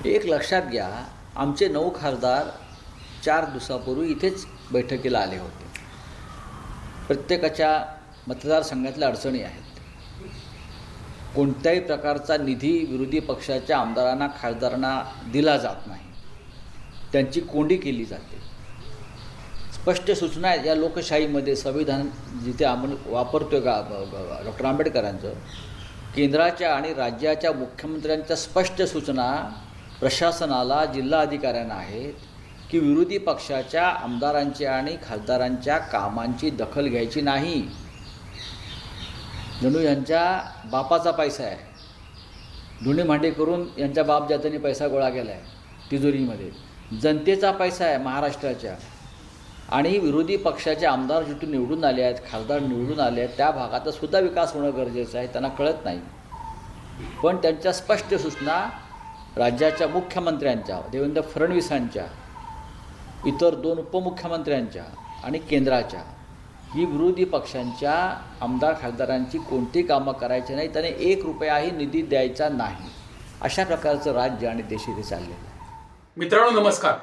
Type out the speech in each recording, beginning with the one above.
एक लक्षात घ्या, आमचे 9 खासदार 4 दिवसापूर्वी इथेच बैठकीला आले होते. प्रत्येकाच्या मतदारसंघातल्या अडचणी आहेत. कोणत्याही प्रकारचा निधी विरोधी पक्षाच्या आमदारांना, खासदारांना दिला जात नाही. त्यांची कोंडी केली जाते. स्पष्ट सूचना आहेत या लोकशाहीमध्ये. संविधान जिथे आपण वापरतो का डॉक्टर आंबेडकरांचं, केंद्राच्या आणि राज्याच्या मुख्यमंत्र्यांच्या स्पष्ट सूचना प्रशासनाला, जिल्हा अधिकाऱ्यांना आहेत की विरोधी पक्षाच्या आमदारांच्या आणि खासदारांच्या कामांची दखल घ्यायची नाही. जणू यांच्या बापाचा पैसा आहे. धुणे भांडे करून यांच्या बाप जात्याने पैसा गोळा केला आहे तिजोरीमध्ये. जनतेचा पैसा आहे महाराष्ट्राच्या. आणि विरोधी पक्षाचे आमदार जिथून निवडून आले आहेत, खासदार निवडून आले आहेत, त्या भागाचा सुद्धा विकास होणं गरजेचं आहे. त्यांना कळत नाही. पण त्यांच्या स्पष्ट सूचना राज्याच्या मुख्यमंत्र्यांच्या, देवेंद्र फडणवीसांच्या, इतर 2 उपमुख्यमंत्र्यांच्या आणि केंद्राच्या, ही विरोधी पक्षांच्या आमदार खासदारांची कोणती कामं करायची नाही, त्याने 1 रुपयाही निधी द्यायचा नाही. अशा प्रकारचं राज्य आणि देश इथे चाललेलं आहे. मित्रांनो नमस्कार.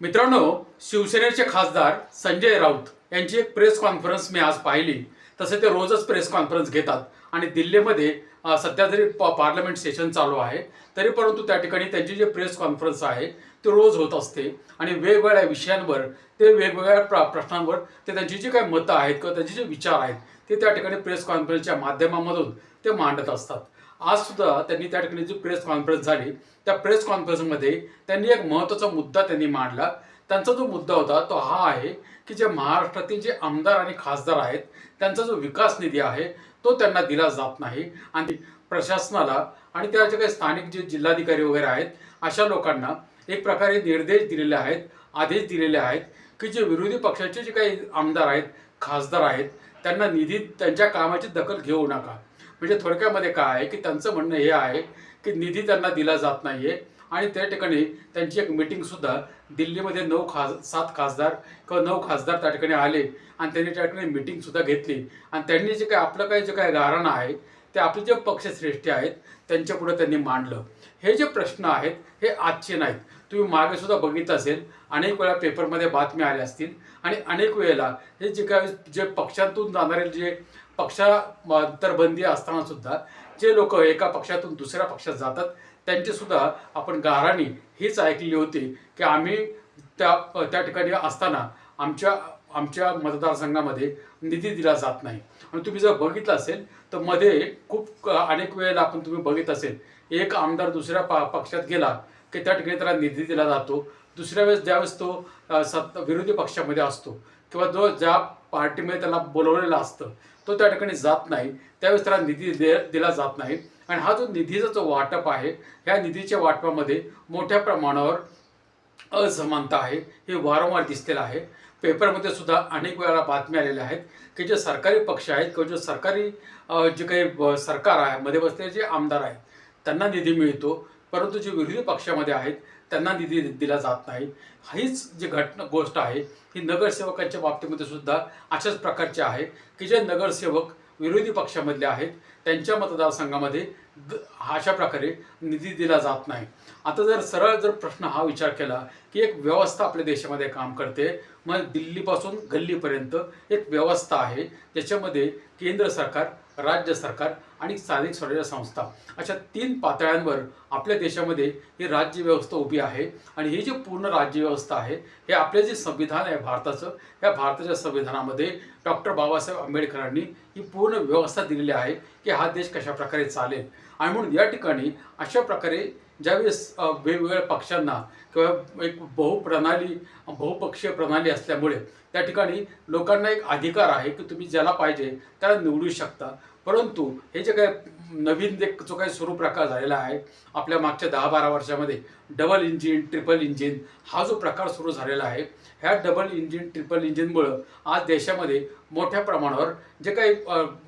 मित्रांनो, शिवसेनेचे खासदार संजय राऊत यांची एक प्रेस कॉन्फरन्स मी आज पाहिली. तसे ते रोजच प्रेस कॉन्फरन्स घेतात आणि दिल्लीमध्ये सध्या जरी पार्लमेंट सेशन चालू आहे तरी परंतु त्या ठिकाणी त्यांची जी प्रेस कॉन्फरन्स आहे ती रोज होत असते आणि वेगवेगळ्या विषयांवर, ते वेगवेगळ्या प्रश्नांवर ते त्यांची जी काही मतं आहेत किंवा त्यांचे जे विचार आहेत ते त्या ठिकाणी प्रेस कॉन्फरन्सच्या माध्यमामधून ते मांडत असतात. आज सुद्धा त्यांनी त्या ठिकाणी जी प्रेस कॉन्फरन्स झाली त्या प्रेस कॉन्फरन्समध्ये त्यांनी एक महत्त्वाचा मुद्दा त्यांनी मांडला. त्यांचा जो मुद्दा होता तो हा आहे की जे महाराष्ट्रातील जे आमदार आणि खासदार आहेत त्यांचा जो विकास निधी आहे तो त्यांना दिला जात नाही आणि प्रशासनाला आणि त्या जे काही स्थानिक जे जिल्हाधिकारी वगैरे आहेत अशा लोकांना एक प्रकारे निर्देश दिलेले आहेत, आदेश दिलेले आहेत की जे विरोधी पक्षाचे जे काही आमदार आहेत, खासदार आहेत, त्यांना निधी, त्यांच्या कामाची दखल घेऊ नका. म्हणजे थोडक्यामध्ये काय आहे की त्यांचं म्हणणं हे आहे की निधी त्यांना दिला जात नाही आहे आणि त्या ठिकाणी त्यांची एक मीटिंगसुद्धा दिल्लीमध्ये 7 खासदार किंवा 9 खासदार त्या ठिकाणी आले आणि त्यांनी त्या ठिकाणी मीटिंगसुद्धा घेतली आणि त्यांनी जे काही आपलं काही जे काही गाऱ्हाणं आहे ते आपले जे पक्षश्रेष्ठी आहेत त्यांच्यापुढे त्यांनी मांडलं. हे जे प्रश्न आहेत हे आजचे नाहीत. तुम्ही मागे सुद्धा बघितलं असेल, अनेक वेळा पेपरमध्ये बातम्या आल्या असतील आणि अनेक वेळेला हे जे काही जे पक्षातून जाणारे जे पक्षांतरबंदी असताना सुद्धा जे लोक एका पक्षातून दुसऱ्या पक्षात जातात त्यांची सुद्धा आपण गाऱ्हाणी हीच ऐकली होती की आम्ही त्या ठिकाणी असताना आमच्या मतदारसंघामध्ये निधी दिला जात नाही. आणि तुम्ही जर बघितलं असेल तर मध्ये खूप अनेक वेळेला आपण तुम्ही बघित असेल, एक आमदार दुसऱ्या पक्षात गेला की त्या ठिकाणी त्याला निधी दिला जातो. दुसऱ्या वेळेस ज्यावेळेस तो विरोधी पक्षामध्ये असतो किंवा जो ज्या पार्टीमध्ये त्याला बोलवलेला असतं तो त्या ठिकाणी जात नाही, त्यावेळेस त्याला निधी दिला जात नाही. आणि हा जो निधीचा जो वाटप आहे, ह्या निधीच्या वाटपामध्ये मोठ्या प्रमाणावर असमानता आहे, हे वारंवार दिसलेलं आहे. पेपरमध्ये सुद्धा अनेक वेळा बातम्या आलेल्या आहेत की जे सरकारी पक्ष आहेत किंवा जे सरकारी जे काही सरकार आहे मध्ये बसलेले जे आमदार आहेत त्यांना निधी मिळतो, परंतु जे विरोधी पक्षामध्ये आहेत त्यांना निधी दिला जात नाही. हीच जी गोष्ट आहे ही नगरसेवकांच्या बाबतीमध्ये सुद्धा अशाच प्रकारची आहे की जे नगरसेवक विरोधी पक्षामधले आहेत त्यांच्या मतदारसंघामध्ये अशा प्रकारे निधी दिला जात नाही. आता जर सरळ प्रश्न हा विचार केला की एक व्यवस्था आपल्या देशामध्ये काम करते, मग दिल्लीपासून गल्लीपर्यंत एक व्यवस्था आहे ज्याच्यामध्ये केंद्र सरकार, राज्य सरकार आणि स्थानिक स्वराज्य संस्था अशा 3 पातळ्यांवर आपल्या देशामध्ये ही राज्यव्यवस्था उभी आहे. आणि ही जी पूर्ण राज्यव्यवस्था आहे हे आपले जे संविधान आहे भारताचं, या भारताच्या संविधानामध्ये डॉक्टर बाबासाहेब आंबेडकरांनी ही पूर्ण व्यवस्था दिलेली आहे की हा देश कशा प्रकारे चालेल. आणि म्हणून या ठिकाणी अशा प्रकारे ज्यावेळेस वेगवेगळ्या पक्षांना किंवा एक बहुपक्षीय प्रणाली असल्यामुळे त्या ठिकाणी लोकांना एक अधिकार आहे की तुम्ही ज्याला पाहिजे त्याला निवडू शकता. परंतु हे जे काही नवीन जो काही सुरू प्रकार झालेला आहे आपल्या मागच्या 10-12 वर्षामध्ये, डबल इंजिन, ट्रिपल इंजिन हा जो प्रकार सुरू झालेला आहे, ह्या डबल इंजिन, ट्रिपल इंजिनमुळं आज देशामध्ये मोठ्या प्रमाणावर जे काही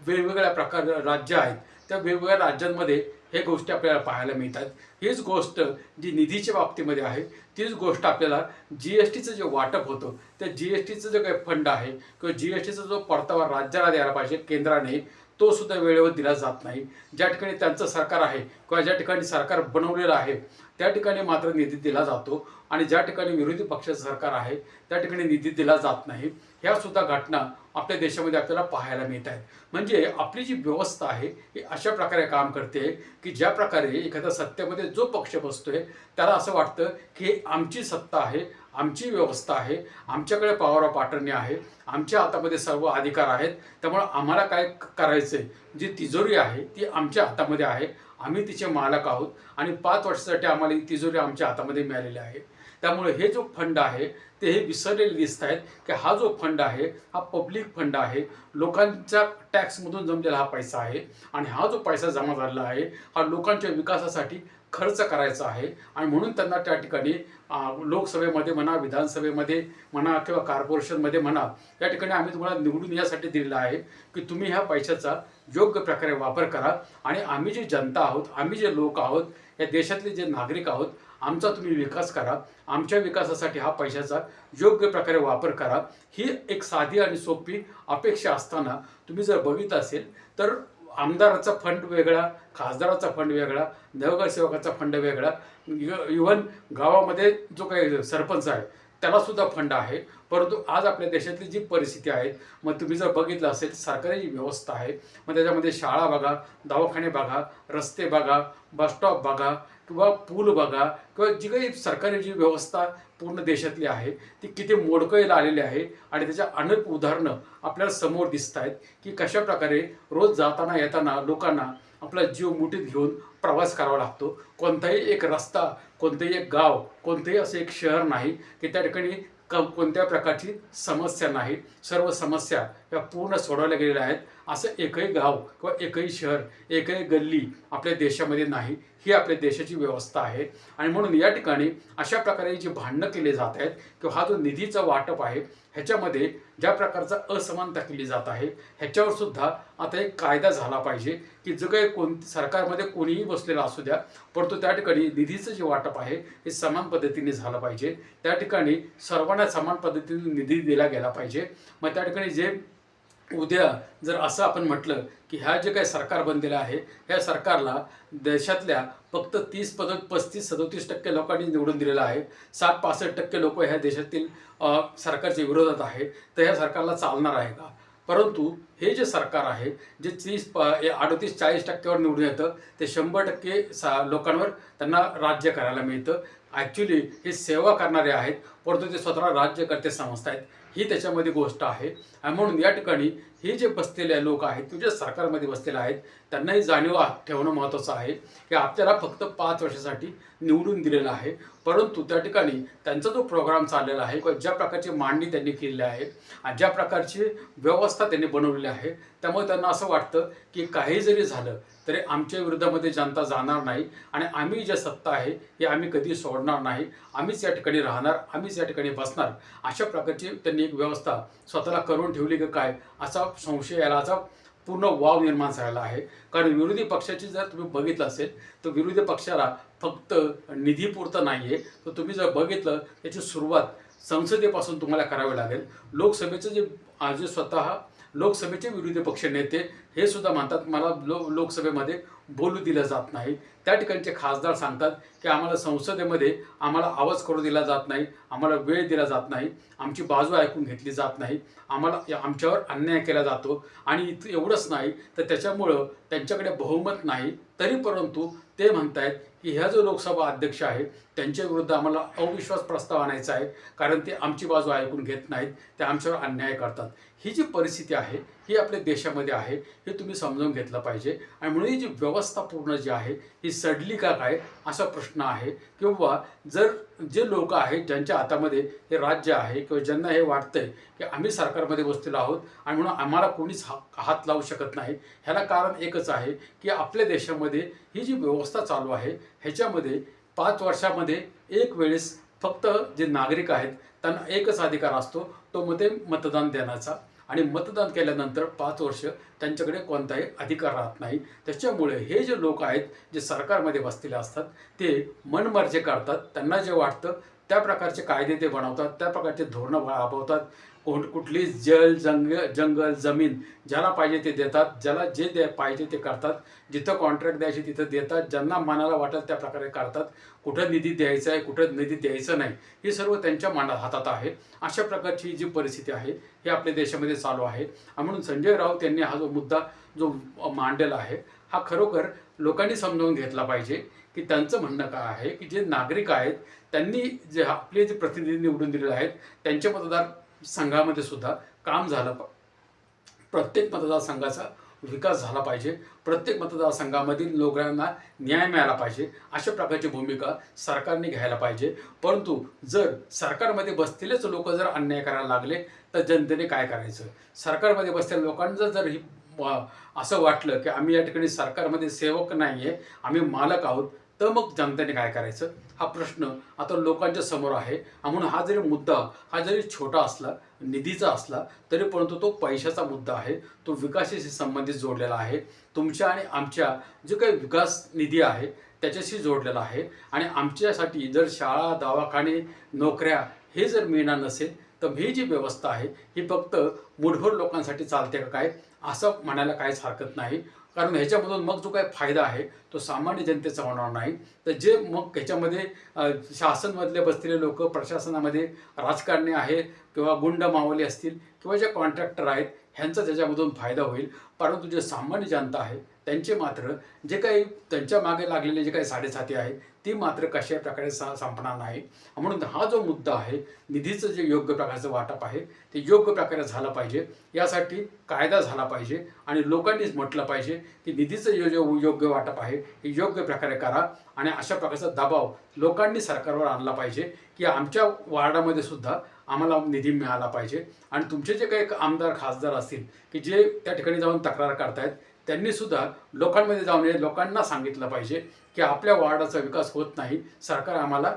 वेगवेगळ्या राज्य आहेत त्या वेगवेगळ्या राज्यांमध्ये हे गोष्टी आपल्याला पाहायला मिळतात. हीच गोष्ट जी निधीच्या बाबतीमध्ये आहे तीच गोष्ट आपल्याला GSTचं जे वाटप होतं त्या GSTचं जे काही फंड आहे किंवा GSTचा जो परतावा राज्याला द्यायला पाहिजे केंद्राने, तो सुद्धा वेळेवर दिला जात नाही. ज्या ठिकाणी त्यांचं सरकार आहे किंवा ज्या ठिकाणी सरकार बनवलेलं आहे त्या ठिकाणी मात्र निधी दिला जातो आणि ज्या ठिकाणी विरोधी पक्षाचं सरकार आहे त्या ठिकाणी निधी दिला जात नाही. ह्या सुद्धा घटना आपल्या देशामध्ये आपल्याला पाहायला मिळत आहेत. म्हणजे आपली जी व्यवस्था आहे ही अशा प्रकारे काम करते की ज्या प्रकारे एखाद्या सत्तेमध्ये जो पक्ष बसतोय त्याला असं वाटतं की आमची सत्ता आहे, आमची व्यवस्था आहे, आमच्याकडे पॉवर ऑफ अटर्नी आहे, आमच्या हातामध्ये सर्व अधिकार आहेत, त्यामुळं आम्हाला काय करायचंय, जी तिजोरी आहे ती आमच्या हातामध्ये आहे, आम्ही तिचे मालक आहोत आणि 5 वर्षासाठी आम्हाला ही तिजोरी आमच्या हातामध्ये मिळालेली आहे. त्यामुळे हे जो फंड आहे ते हे विसरलेले दिसत आहेत की हा जो फंड आहे हा पब्लिक फंड आहे, लोकांच्या टॅक्समधून जमलेला हा पैसा आहे आणि हा जो पैसा जमा झालेला आहे हा लोकांच्या विकासासाठी खर्च करायचा आहे. आणि म्हणून त्यांना त्या ठिकाणी लोकसभेमध्ये म्हणा, विधानसभेमध्ये म्हणा किंवा कॉर्पोरेशनमध्ये म्हणा, या ठिकाणी आम्ही तुम्हाला निवडून यासाठी दिलेलं आहे की तुम्ही ह्या पैशाचा योग्य प्रकारे वापर करा आणि आम्ही जे जनता आहोत, आम्ही जे लोक आहोत, या देशातले जे नागरिक आहोत, आमचा तुम्ही विकास करा, आमच्या विकासासाठी हा पैशाचा योग्य प्रकारे वापर करा. ही एक साधी आणि सोपी अपेक्षा असताना तुम्ही जर बघितलं असेल तर आमदाराचा फंड वेगळा, खासदाराचा फंड वेगळा, नगरसेवकाचा फंड वेगळा, इव्हन गावामध्ये जो काही सरपंच आहे त्याला सुद्धा फंड आहे. परंतु आज आपल्या देशातली जी परिस्थिती आहे, मग तुम्ही जर बघितलं असेल सरकारी जी व्यवस्था आहे, मग त्याच्यामध्ये शाळा बघा, दवाखाने बघा, रस्ते बघा, बसस्टॉप बघा किंवा पूल बघा किंवा जी काही सरकारी जी व्यवस्था पूर्ण देशातली आहे ती किती मोडकळीला आलेली आहे. आणि त्याच्या अनेक उदाहरणं आपल्याला समोर दिसत आहेत की कशा प्रकारे रोज जाताना येताना लोकांना आपला जीव मुठीत घेऊन प्रवास करावा लागतो. कोणताही एक रस्ता, कोणतंही एक गाव, कोणतंही असं एक शहर नाही की त्या ठिकाणी कोणत्या प्रकारची समस्या नाही. सर्व समस्या या पूर्ण सोडवल्या गेलेल्या आहेत. असं एकही गाव किंवा एकही शहर, एकही गल्ली आपल्या देशामध्ये नाही. ही आपल्या देशाची व्यवस्था आहे. आणि म्हणून या ठिकाणी अशा प्रकारे जी भांडणं केली जात आहेत किंवा हा जो निधीचा वाटप आहे ह्याच्यामध्ये ज्या प्रकारचा असमानता केली जात आहे ह्याच्यावर सुद्धा आता एक कायदा झाला पाहिजे की जो काही सरकारमध्ये कोणीही बसलेला असू द्या, परंतु त्या ठिकाणी निधीचं जे वाटप आहे हे समान पद्धतीने झालं पाहिजे. त्या ठिकाणी सर्वांना समान पद्धतीने निधी दिला गेला पाहिजे. मग त्या ठिकाणी जे उद्या जर असं आपण म्हटलं की ह्या जे काही सरकार बनलेलं आहे ह्या सरकारला देशातल्या फक्त 35-37% लोकांनी निवडून दिलेलं आहे, 60-65% लोक ह्या देशातील सरकारच्या विरोधात आहे, तर ह्या सरकारला चालणार आहे का? परंतु हे जे सरकार आहे जे 38-40% निवडून येतं ते 100% लोकांवर त्यांना राज्य करायला मिळतं. ॲक्च्युली हे सेवा करणारे आहेत परंतु ते स्वतःला राज्यकर्ते समजत आहेत. ही त्याच्यामध्ये गोष्ट आहे. आणि म्हणून या ठिकाणी हे जे बसलेले लोक आहेत, ते जे सरकारमध्ये बसलेले आहेत, त्यांनाही जाणीव ठेवणं महत्त्वाचं आहे की आपल्याला फक्त 5 वर्षासाठी निवडून दिलेलं आहे. परंतु त्या ठिकाणी त्यांचा जो प्रोग्राम चाललेला आहे किंवा ज्या प्रकारची मांडणी त्यांनी केलेली आहे आणि ज्या प्रकारची व्यवस्था त्यांनी बनवलेली आहे, त्यामुळे त्यांना असं वाटतं की काही जरी झालं तरी आमच्या विरोधामध्ये जनता जाणार नाही आणि आम्ही जे सत्ता आहे हे आम्ही कधी सोडणार नाही, आम्हीच या ठिकाणी राहणार, आम्हीच या ठिकाणी बसणार. अशा प्रकारची त्यांनी एक व्यवस्था स्वतःला करून ठेवली की काय असा संशय याला असा पूर्ण वाव निर्माण झालेला आहे. कारण विरोधी पक्षाची जर तुम्ही बघितलं असेल तर विरोधी पक्षाला फक्त निधीपुरतं नाही आहे, तर तुम्ही जर बघितलं त्याची सुरुवात संसदेपासून तुम्हाला करावी लागेल. लोकसभेचं जे स्वतः लोकसभेचे विरोधी पक्ष नेते हे सुद्धा म्हणतात मला लोकसभेमध्ये बोलू दिलं जात नाही. त्या ठिकाणचे खासदार सांगतात की आम्हाला संसदेमध्ये आम्हाला आवाज करू दिला जात नाही, आम्हाला वेळ दिला जात नाही, आमची बाजू ऐकून घेतली जात नाही, आमच्यावर अन्याय केला जातो. आणि एवढंच नाही तर त्याच्यामुळं त्यांच्याकडे बहुमत नाही, तरी परंतु ते म्हणतायत की ह्या जो लोकसभा अध्यक्ष आहे त्यांच्या विरुद्ध आम्हाला अविश्वास प्रस्ताव आणायचा आहे कारण ते आमची बाजू ऐकून घेत नाहीत, ते आमच्यावर अन्याय करतात. ही जी परिस्थिती आहे ही आपल्या देशामध्ये आहे, हे तुम्ही समजून घेतलं पाहिजे. आणि म्हणून ही जी व्यवस्था पूर्ण जी आहे ही सडली का काय असा प्रश्न आहे. किंवा जर जे लोक आहेत ज्यांच्या हातामध्ये हे राज्य आहे किंवा ज्यांना हे वाटतंय की आम्ही सरकारमध्ये बसलेलो आहोत आणि म्हणून आम्हाला कोणीच हात लावू शकत नाही, ह्याला कारण एकच आहे की आपल्या देशामध्ये ही जी व्यवस्था चालू आहे ह्याच्यामध्ये 5 वर्षामध्ये एक वेळेस फक्त जे नागरिक आहेत त्यांना एकच अधिकार असतो, तो मतदान देण्याचा. आणि मतदान केल्यानंतर 5 वर्ष त्यांच्याकडे कोणताही अधिकार राहत नाही. त्याच्यामुळे हे जे लोक आहेत जे सरकारमध्ये बसलेले असतात ते मनमर्जी करतात, त्यांना जे वाटतं त्या प्रकारचे कायदे ते बनवतात, त्या प्रकारचे धोरणं राबवतात. कुठली जंगल जमीन ज्याला पाहिजे ते देतात, ज्याला जे पाहिजे ते करतात, जिथं कॉन्ट्रॅक्ट द्यायचे तिथं देतात, ज्यांना मनाला वाटेल त्या प्रकारे करतात. कुठं निधी द्यायचा आहे, कुठं निधी द्यायचं नाही, हे सर्व त्यांच्या हातात आहे. अशा प्रकारची जी परिस्थिती आहे ही आपल्या देशामध्ये चालू आहे. म्हणून संजय राऊत यांनी हा जो मुद्दा जो मांडलेला आहे हा खरोखर लोकांनी समजावून घेतला पाहिजे की त्यांचं म्हणणं काय आहे की जे नागरिक आहेत त्यांनी जे आपले जे प्रतिनिधी निवडून दिलेले आहेत त्यांच्या मतदार संघामध्ये सुद्धा काम झालं, प्रत्येक मतदारसंघाचा विकास झाला पाहिजे, प्रत्येक मतदारसंघामधील लोकांना न्याय मिळाला पाहिजे, अशा प्रकारची भूमिका सरकारने घ्यायला पाहिजे. परंतु जर सरकारमध्ये बसलेलेच लोक जर अन्याय करायला लागले तर जनतेने काय करायचं? सरकारमध्ये बसलेल्या लोकांना जर ही असं वाटलं की आम्ही या ठिकाणी सरकारमध्ये सेवक नाही आहे, आम्ही मालक आहोत, तर मग जनतेने काय करायचं? हा प्रश्न आता लोकांच्या समोर आहे. म्हणून हा जरी मुद्दा हा जरी छोटा असला, निधीचा असला, तरी परंतु तो पैशाचा मुद्दा आहे, तो विकासाशी संबंधित जोडलेला आहे. तुमच्या आणि आमच्या जे काही विकास निधी आहे त्याच्याशी जोडलेला आहे. आणि आमच्यासाठी जर शाळा, दवाखाने, नोकऱ्या हे जर मिळणार नसेल तर ही जी व्यवस्था आहे ही फक्त मुठभर लोकांसाठी चालते का काय, असं म्हणायला काहीच हरकत नाही. कारण ह्याच्यामधून मग जो काही फायदा आहे तो सामान्य जनतेचा होणार नाही. तर जे मग ह्याच्यामध्ये शासनमधले बसलेले लोक, प्रशासनामध्ये राजकारणी आहे किंवा गुंड मावले असतील किंवा जे कॉन्ट्रॅक्टर आहेत ह्यांचा त्याच्यामधून फायदा होईल. परंतु जे सामान्य जनता आहे त्यांचे मात्र जे काही त्यांच्या मागे लागलेले जे काही साडेसाती आहे ती मात्र कशा प्रकारे संपणार नाही. म्हणून हा जो मुद्दा आहे निधीचं जे योग्य प्रकारचं वाटप आहे ते योग्य प्रकारे झालं पाहिजे. यासाठी कायदा झाला पाहिजे आणि लोकांनीच म्हटलं पाहिजे की निधीचं योग्य वाटप आहे हे योग्य प्रकारे करा. आणि अशा प्रकारचा दबाव लोकांनी सरकारवर आणला पाहिजे की आमच्या वार्डामध्ये सुद्धा आम्हाला निधी मिळाला पाहिजे. आणि तुमचे जे काही आमदार खासदार असतील की जे त्या ठिकाणी जाऊन तक्रार करतायत त्यांनी सुद्धा लोकांमध्ये जाऊन लोकांना सांगितलं पाहिजे की आपल्या वार्डाचा विकास होत नाही, सरकार आम्हाला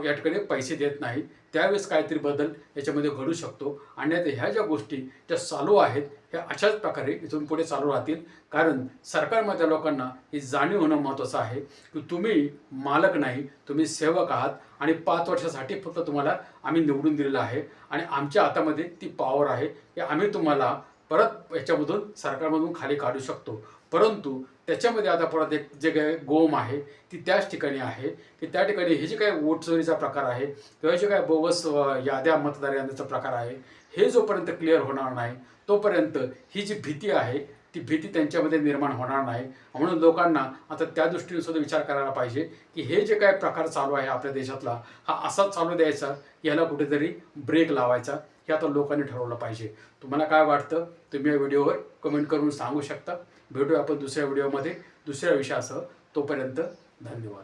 या ठिकाणी पैसे देत नाही, त्यावेळेस काहीतरी बदल याच्यामध्ये घडू शकतो. आणि ह्या ज्या गोष्टी ज्या चालू आहेत ह्या अशाच प्रकारे इथून पुढे चालू राहतील. कारण सरकारमधल्या लोकांना ही जाणीव होणं महत्त्वाचं आहे की तुम्ही मालक नाही, तुम्ही सेवक आहात आणि 5 वर्षासाठी फक्त तुम्हाला आम्ही निवडून दिलेलं आहे आणि आमच्या हातामध्ये ती पॉवर आहे की आम्ही तुम्हाला परत याच्यामधून सरकारमधून खाली काढू शकतो. परंतु त्याच्यामध्ये आता परत एक जे काही गोम आहे ती त्याच ठिकाणी आहे की त्या ठिकाणी हे जे काही वोट चोरीचा प्रकार आहे किंवा जे काही बोगस याद्या मतदार याद्याचा प्रकार आहे हे जोपर्यंत क्लिअर होणार नाही तोपर्यंत ही जी भीती आहे ती भीती त्यांच्यामध्ये निर्माण होणार नाही. म्हणून लोकांना आता त्या दृष्टीने सुद्धा विचार करायला पाहिजे की हे जे काही प्रकार चालू आहे आपल्या देशातला हा असाच चालू द्यायचा, याला कुठेतरी ब्रेक लावायचा, हे आता लोकांनी ठरवलं पाहिजे. तुम्हाला काय वाटतं तुम्ही या व्हिडिओवर कमेंट करून सांगू शकता. भेटूया आपण दुसऱ्या व्हिडिओमध्ये दुसऱ्या विषयासह. तोपर्यंत धन्यवाद.